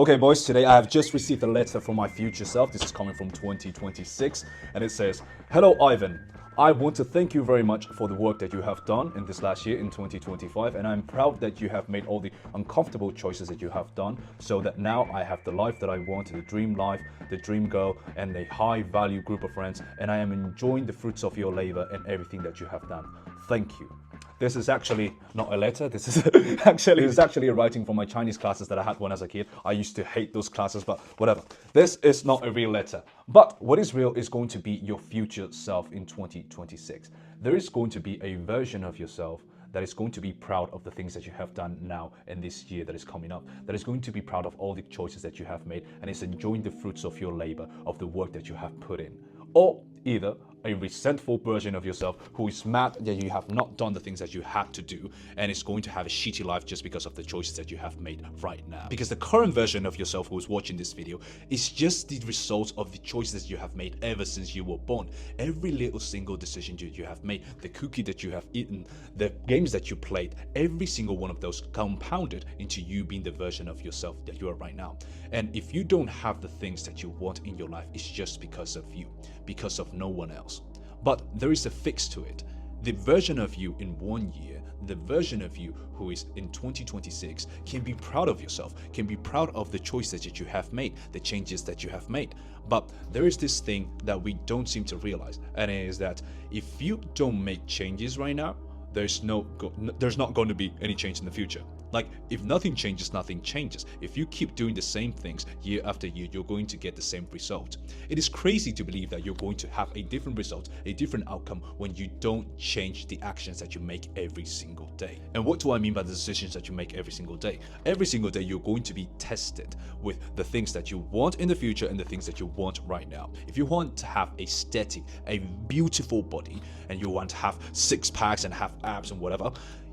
Okay, boys, today I have just received a letter from my future self. This is coming from 2026, and it says, "Hello, Ivan. I want to thank you very much for the work that you have done in this last year in 2025, and I'm proud that you have made all the uncomfortable choices that you have done so that now I have the life that I want, the dream life, the dream girl, and a high value group of friends, and I am enjoying the fruits of your labor and everything that you have done. Thank you." This is actually not a letter. This is actually a writing from my Chinese classes that I had when I was a kid. I used to hate those classes, but whatever. This is not a real letter. But what is real is going to be your future self in 2026. There is going to be a version of yourself that is going to be proud of the things that you have done now in this year that is coming up, that is going to be proud of all the choices that you have made and is enjoying the fruits of your labor, of the work that you have put in. Or either a resentful version of yourself who is mad that you have not done the things that you had to do and is going to have a shitty life just because of the choices that you have made right now. Because the current version of yourself who is watching this video is just the result of the choices you have made ever since you were born. Every little single decision that you have made, the cookie that you have eaten, the games that you played, every single one of those compounded into you being the version of yourself that you are right now. And if you don't have the things that you want in your life, it's just because of you, because of no one else. But there is a fix to it. The version of you in 1 year, the version of you who is in 2026 can be proud of yourself, can be proud of the choices that you have made, the changes that you have made. But there is this thing that we don't seem to realize, and it is that if you don't make changes right now, there's not going to be any change in the future. Like, if nothing changes, nothing changes. If you keep doing the same things year after year, you're going to get the same result. It is crazy to believe that you're going to have a different result, a different outcome when you don't change the actions that you make every single day. And what do I mean by the decisions that you make every single day? Every single day, you're going to be tested with the things that you want in the future and the things that you want right now. If you want to have a steady, a beautiful body, and you want to have six packs and have abs and whatever,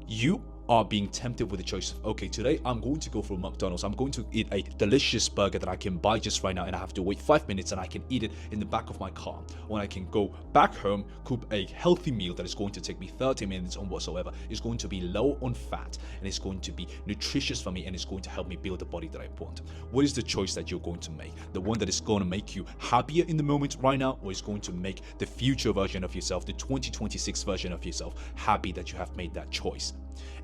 you are being tempted with the choice of, okay, today I'm going to go for McDonald's. I'm going to eat a delicious burger that I can buy just right now and I have to wait 5 minutes and I can eat it in the back of my car. When I can go back home, cook a healthy meal that is going to take me 30 minutes on whatsoever. It's going to be low on fat and it's going to be nutritious for me and it's going to help me build the body that I want. What is the choice that you're going to make? The one that is going to make you happier in the moment right now, or is going to make the future version of yourself, the 2026 version of yourself, happy that you have made that choice?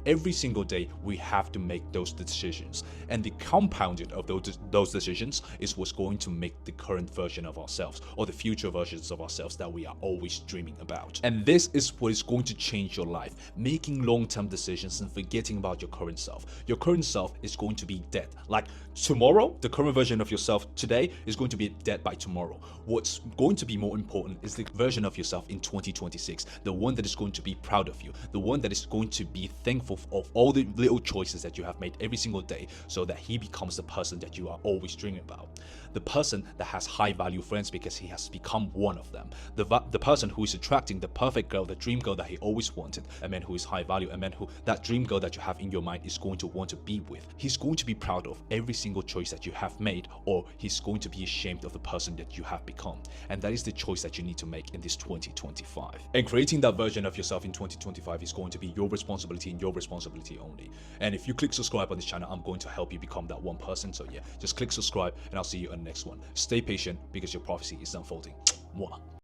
Every single day, we have to make those decisions. And the compounded of those decisions is what's going to make the current version of ourselves or the future versions of ourselves that we are always dreaming about. And this is what is going to change your life. Making long-term decisions and forgetting about your current self. Your current self is going to be dead. Like tomorrow, the current version of yourself today is going to be dead by tomorrow. What's going to be more important is the version of yourself in 2026. The one that is going to be proud of you. The one that is going to be thankful of all the little choices that you have made every single day so that he becomes the person that you are always dreaming about. The person that has high value friends because he has become one of them. The person who is attracting the perfect girl, the dream girl that he always wanted. A man who is high value, a man who that dream girl that you have in your mind is going to want to be with. He's going to be proud of every single choice that you have made, or he's going to be ashamed of the person that you have become. And that is the choice that you need to make in this 2025. And creating that version of yourself in 2025 is going to be your responsibility and your responsibility only. And if you click subscribe on this channel, I'm going to help you become that one person. So yeah, just click subscribe and I'll see you on the next one. Stay patient because your prophecy is unfolding. Mwah.